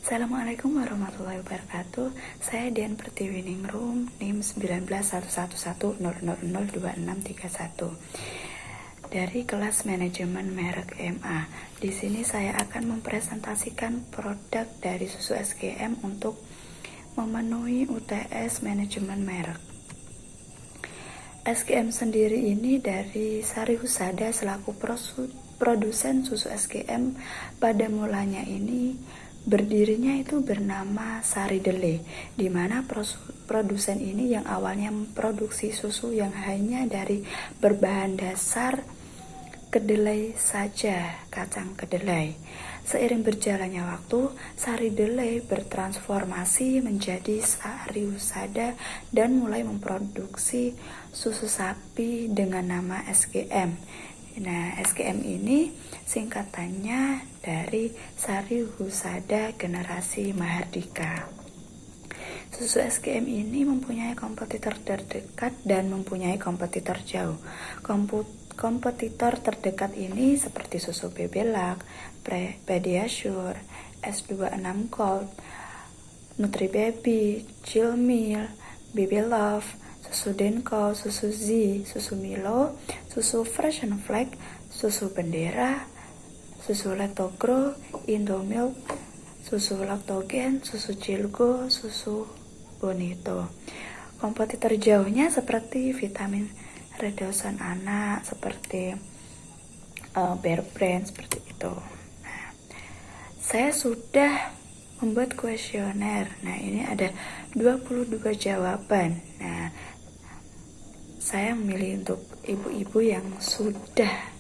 Assalamualaikum warahmatullahi wabarakatuh. Saya Dian Pertiwi Ningrum, NIM 191110002631 dari kelas manajemen merek MA. Di sini saya akan mempresentasikan produk dari susu SGM untuk memenuhi UTS manajemen merek. SGM sendiri ini dari Sari Husada selaku produsen susu SGM. Pada mulanya ini berdirinya itu bernama Sari Dele, di mana produsen ini yang awalnya memproduksi susu yang hanya dari berbahan dasar kedelai saja, kacang kedelai. Seiring berjalannya waktu, Sari Dele bertransformasi menjadi Sari Husada dan mulai memproduksi susu sapi dengan nama SGM. Nah, SGM ini singkatannya dari Sari Husada Generasi Mahardika. Susu SGM ini mempunyai kompetitor terdekat dan mempunyai kompetitor jauh. Kompetitor terdekat ini seperti susu Bebelac, Pediasure, S26 Gold, Nutribaby, Chillmeal, Baby Love, susu Denko, susu Z, susu Milo, susu Fresh and Flag, susu Bendera, susu Lactogro, Indomilk, susu Lactogen, susu Cilgo, susu Bonito. Kompetitor jauhnya seperti vitamin redosan anak, seperti Bear Brand, seperti itu. Nah, saya sudah membuat kuesioner. Nah, ini ada 22 jawaban. Nah, saya memilih untuk ibu-ibu yang sudah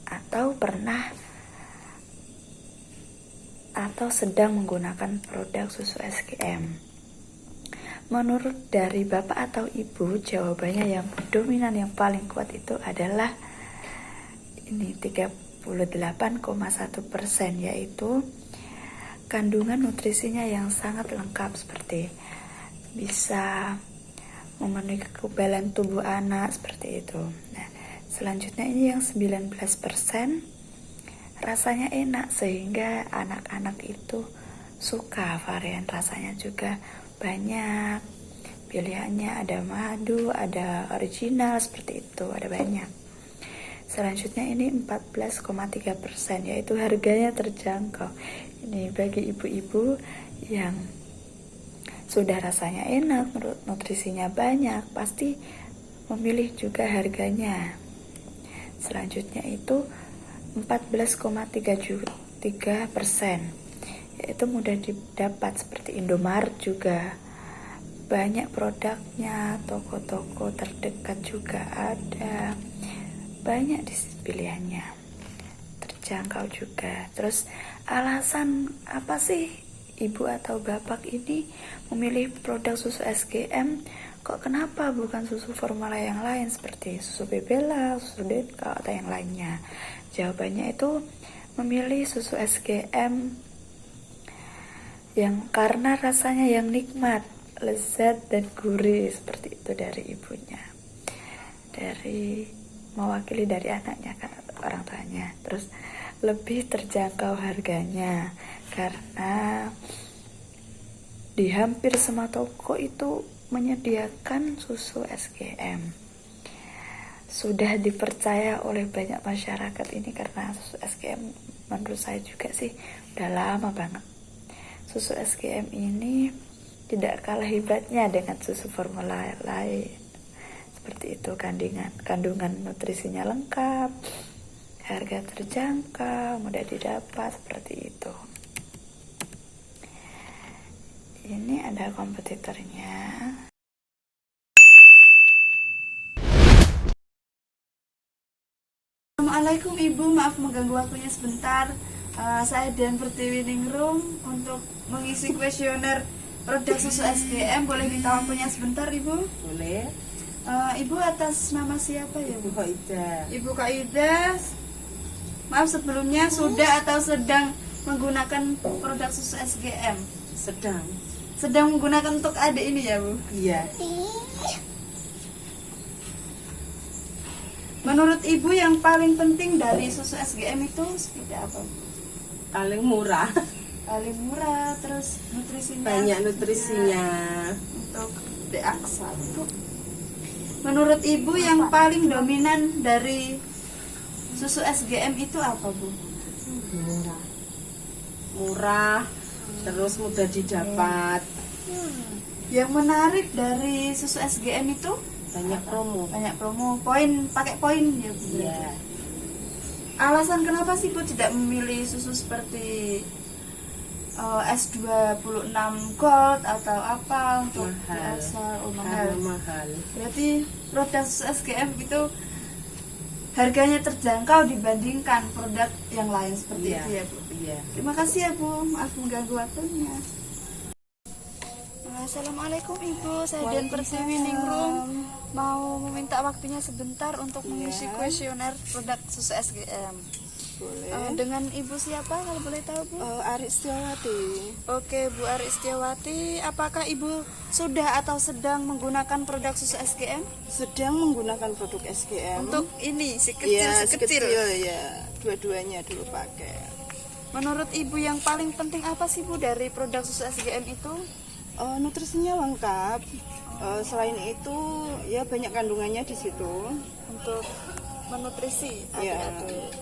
atau pernah atau sedang menggunakan produk susu SGM. Menurut dari bapak atau ibu, jawabannya yang dominan yang paling kuat itu adalah ini 38,1%, yaitu kandungan nutrisinya yang sangat lengkap seperti bisa memenuhi kekebalan tubuh anak seperti itu. Nah, selanjutnya ini yang 19%, rasanya enak sehingga anak-anak itu suka. Varian rasanya juga banyak, pilihannya ada madu, ada original seperti itu, ada banyak. Selanjutnya ini 14,3%, yaitu harganya terjangkau. Ini bagi ibu-ibu yang sudah rasanya enak, nutrisinya banyak, pasti memilih juga harganya. Selanjutnya itu 14,3%, yaitu mudah didapat seperti Indomaret juga. Banyak produknya, toko-toko terdekat juga ada. Banyak di pilihannya, terjangkau juga. Terus alasan apa sih ibu atau bapak ini memilih produk susu SGM? Kok kenapa bukan susu formula yang lain seperti susu Bebelac, susu Denko atau yang lainnya? Jawabannya itu memilih susu SGM yang karena rasanya yang nikmat, lezat dan gurih seperti itu dari ibunya. Dari mewakili dari anaknya kan, orang tuanya. Terus lebih terjangkau harganya karena di hampir semua toko itu menyediakan susu SGM. Sudah dipercaya oleh banyak masyarakat ini karena susu SGM menurut saya juga sih udah lama banget. Susu SGM ini tidak kalah hebatnya dengan susu formula lain. Seperti itu, kandungan nutrisinya lengkap, harga terjangkau, mudah didapat, seperti itu. Ini ada kompetitornya. Assalamualaikum Ibu, maaf mengganggu waktunya sebentar. Saya Dian Pertiwi Ningrum untuk mengisi kuesioner produk susu SGM. Boleh minta waktunya sebentar Ibu? Boleh. Ibu atas nama siapa ya Bu? Ibu Ida. Ibu Kak Ida. Maaf sebelumnya sudah atau sedang menggunakan produk susu SGM? Sedang menggunakan untuk adik ini ya Bu? Iya. Menurut Ibu yang paling penting dari susu SGM itu seperti apa Bu? Paling murah. paling murah, terus nutrisinya banyak nutrisinya. untuk DA1. Menurut Ibu yang paling dominan dari susu SGM itu apa, Bu? Murah, terus mudah didapat, Yang menarik dari susu SGM itu banyak promo. banyak promo, pakai poin ya, Bu. Iya. Alasan kenapa sih Bu tidak memilih susu seperti S26 Gold atau apa untuk Mahal. biasa? Karena mahal. Berarti produk susu SGM itu harganya terjangkau dibandingkan produk yang lain seperti Iya. itu ya, Bu. Iya. Terima kasih ya, Bu. Maaf mengganggu waktunya. Assalamualaikum Ibu, saya Dian Pertiwi Ningrum. Mau meminta waktunya sebentar untuk mengisi kuesioner produk susu SGM. Boleh. Dengan Ibu siapa kalau boleh tahu, Bu? Ari Setiawati. Oke, Bu Ari Setiawati, apakah Ibu sudah atau sedang menggunakan produk susu SGM? Sedang menggunakan produk SGM. Untuk ini si Iya, kecil, sekecil ya. Dua-duanya dulu pakai. Menurut Ibu yang paling penting apa sih, Bu, dari produk susu SGM itu? Nutrisinya lengkap. Selain itu ya banyak kandungannya di situ. Untuk menutrisi Iya. adik-adik.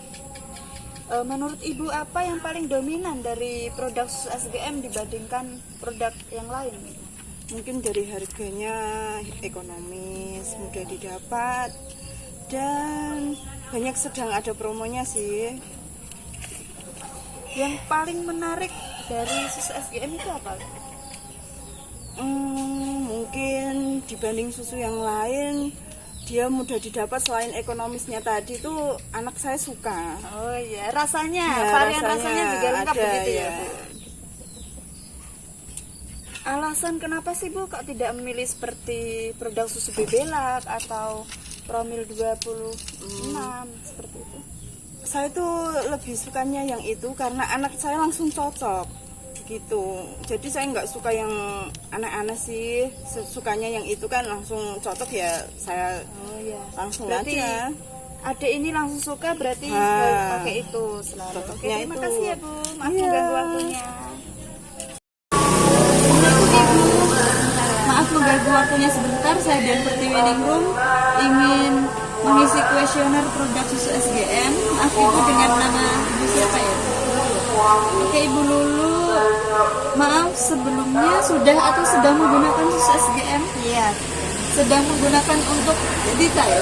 Menurut Ibu apa yang paling dominan dari produk susu SGM dibandingkan produk yang lain? Mungkin dari harganya ekonomis, mudah didapat, dan banyak sedang ada promonya sih. Yang paling menarik dari susu SGM itu apa? Mungkin dibanding susu yang lain, dia mudah didapat. Selain ekonomisnya tadi tuh anak saya suka. Oh iya, rasanya, Ya, varian rasanya juga lengkap ada, begitu ya, ya. Bu? Alasan kenapa sih, Bu, kok tidak memilih seperti produk susu Bebelak atau Promil 26 seperti itu? Saya tuh lebih sukanya yang itu karena anak saya langsung cocok gitu. Jadi saya nggak suka yang aneh-aneh sih. Sukanya yang itu kan langsung cocok ya. Saya Oh iya. langsung Berarti aja. adik ini langsung suka, berarti Nah, pakai itu selalu. Oke, cocoknya terima itu. kasih ya, Bu. Maaf Iya. mengganggu waktunya. Maaf mengganggu waktunya sebentar. Saya Dian Pertiwi Ningrum ingin mengisi kuesioner produk susu SGM. Maaf Ibu, dengan nama Ibu siapa ya? Oke, Ibu Lulu. Maaf sebelumnya sudah atau sedang menggunakan susu SGM? Iya. Sedang menggunakan untuk Dita ya?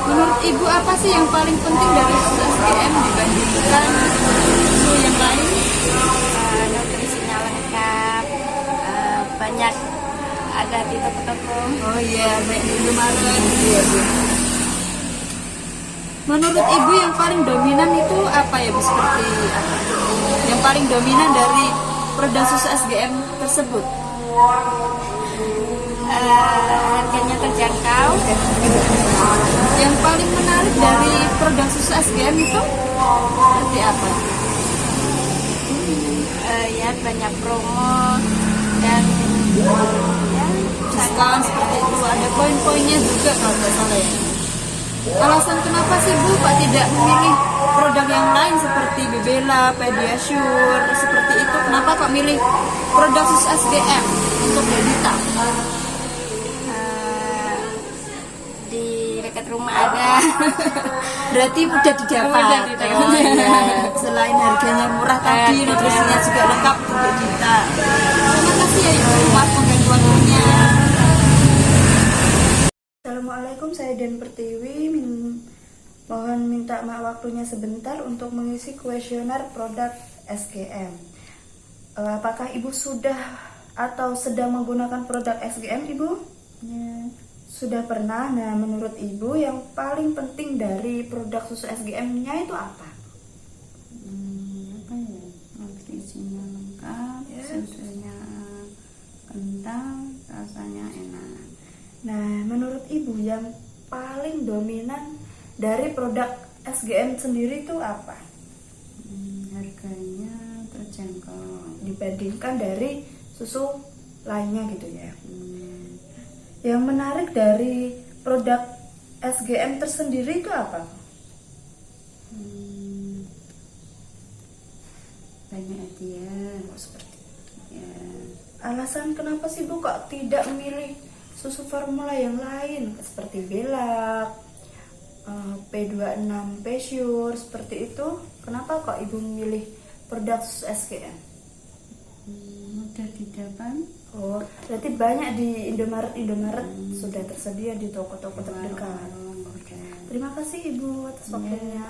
Menurut Ibu apa sih yang paling penting dari susu SGM dibandingkan susu yang lain? Nutrisinya lengkap, banyak ada di toko-toko. Oh iya, baik di Indomaret. Iya, Bu. Menurut Ibu yang paling dominan itu apa ya, Bu? Seperti apa? Yang paling dominan dari produk susu SGM tersebut? Harganya terjangkau. Yang paling menarik dari produk susu SGM itu seperti apa? Ya banyak promo dan ya Diskon seperti itu, ada poin-poinnya juga kalau nggak salah ya. Alasan kenapa sih Bu Pak tidak memilih produk yang lain seperti Bebela, Pediasure seperti itu? Kenapa Pak milih produk susu SGM untuk Dita? di dekat rumah ada. Berarti mudah didapat. Mudah didapat. Oh, iya. Selain harganya murah tadi, nutrisinya juga lengkap untuk Dita. Terima kasih ya Ibu, maaf mengganggu waktunya. Assalamualaikum, saya Dian Pertiwi. Mohon minta waktunya sebentar untuk mengisi kuesioner produk SGM. Apakah Ibu sudah atau sedang menggunakan produk SGM, Ibu? Ya. Sudah pernah. Nah, menurut Ibu yang paling penting dari produk susu SGM-nya itu apa? Apa ya, nutrisinya lengkap, susunya kental, rasanya enak. Nah, menurut Ibu yang paling dominan dari produk SGM sendiri itu apa? Harganya terjangkau. Dibandingkan dari susu lainnya gitu ya. Yang menarik dari produk SGM tersendiri itu apa? banyak hadiah. Seperti Ya, alasan kenapa sih Bu kok tidak memilih susu formula yang lain seperti Belak, P26, Pesure seperti itu? Kenapa kok Ibu memilih produk susu SGM? mudah didapat. Oh, berarti banyak di Indomaret sudah tersedia di toko-toko terdekat. Oke. Terima kasih Ibu atas waktunya.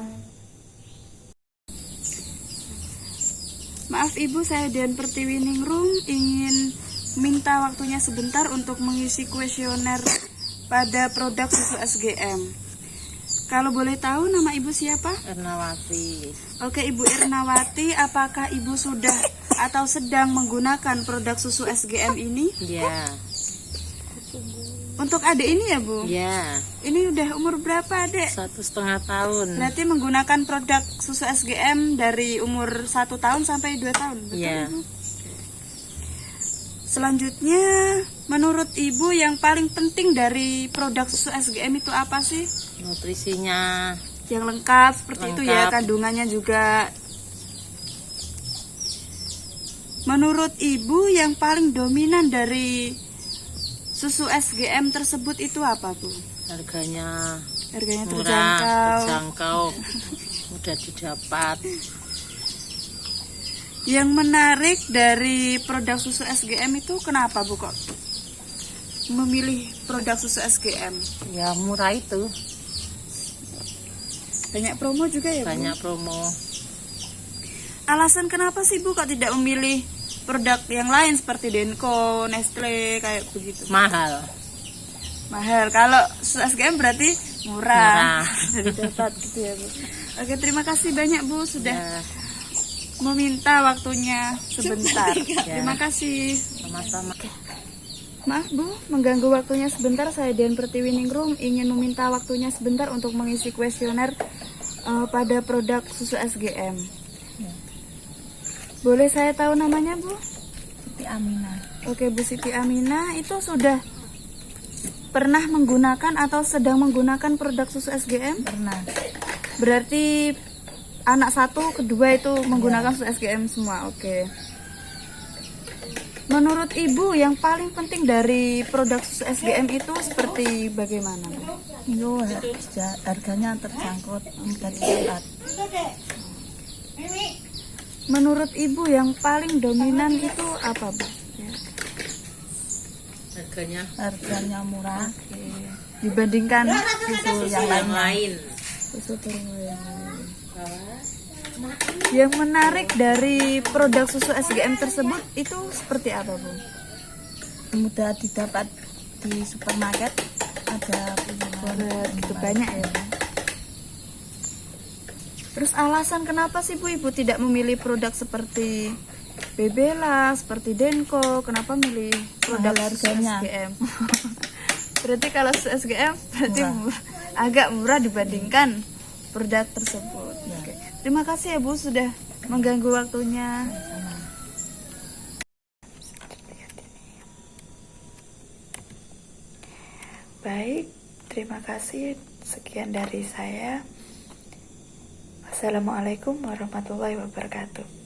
Maaf Ibu, saya Dian Pertiwi Ningrum ingin minta waktunya sebentar untuk mengisi kuesioner pada produk susu SGM. Kalau boleh tahu nama Ibu siapa? Ernawati. Oke Ibu Ernawati, apakah Ibu sudah atau sedang menggunakan produk susu SGM ini? Ya, Untuk adik ini ya Bu? ya. Ini udah umur berapa adik? 1,5 tahun. Berarti menggunakan produk susu SGM dari umur 1 tahun sampai 2 tahun, betul Iya. Ibu? Selanjutnya, menurut Ibu yang paling penting dari produk susu SGM itu apa sih? Nutrisinya Yang lengkap seperti itu ya, Lengkap. kandungannya juga. Menurut Ibu yang paling dominan dari susu SGM tersebut itu apa Bu? harganya Harganya murah, terjangkau. terjangkau, mudah didapat. Yang menarik dari produk susu SGM itu kenapa Bu kok memilih produk susu SGM? Ya murah itu, Banyak promo juga ya Bu? banyak promo. Alasan kenapa sih Bu kok tidak memilih produk yang lain seperti Denko, Nestle kayak begitu? Mahal. Mahal. Kalau susu SGM berarti murah. Murah. Dari dapat gitu ya Bu. Oke, terima kasih banyak Bu sudah Ya, meminta waktunya sebentar. Terima kasih. sama-sama. Maaf Bu, mengganggu waktunya sebentar. Saya Dian Pertiwi Ningrum ingin meminta waktunya sebentar untuk mengisi kuesioner pada produk susu SGM. Boleh saya tahu namanya Bu? Siti Aminah. Oke Bu Siti Aminah, itu sudah pernah menggunakan atau sedang menggunakan produk susu SGM? Pernah. Berarti anak satu, kedua itu menggunakan susu SGM semua. Oke. Menurut Ibu yang paling penting dari produk susu SGM itu seperti bagaimana? Itu harganya terjangkau, mudah didapat. Menurut Ibu yang paling dominan itu apa Bu? Harganya Murah Dibandingkan susu yang yang lain. susu formula yang lain. Yang menarik dari produk susu SGM tersebut itu seperti apa Bu? mudah didapat di supermarket, ada Begitu banyak ya Bu. Terus alasan kenapa sih Bu Ibu tidak memilih produk seperti Bebela, seperti Denko? Kenapa milih produk Mahal susu harganya. SGM? Berarti kalau susu SGM berarti agak murah dibandingkan produk tersebut. Oke. Terima kasih ya Bu sudah mengganggu waktunya. Baik, terima kasih. Sekian dari saya. Assalamualaikum warahmatullahi wabarakatuh.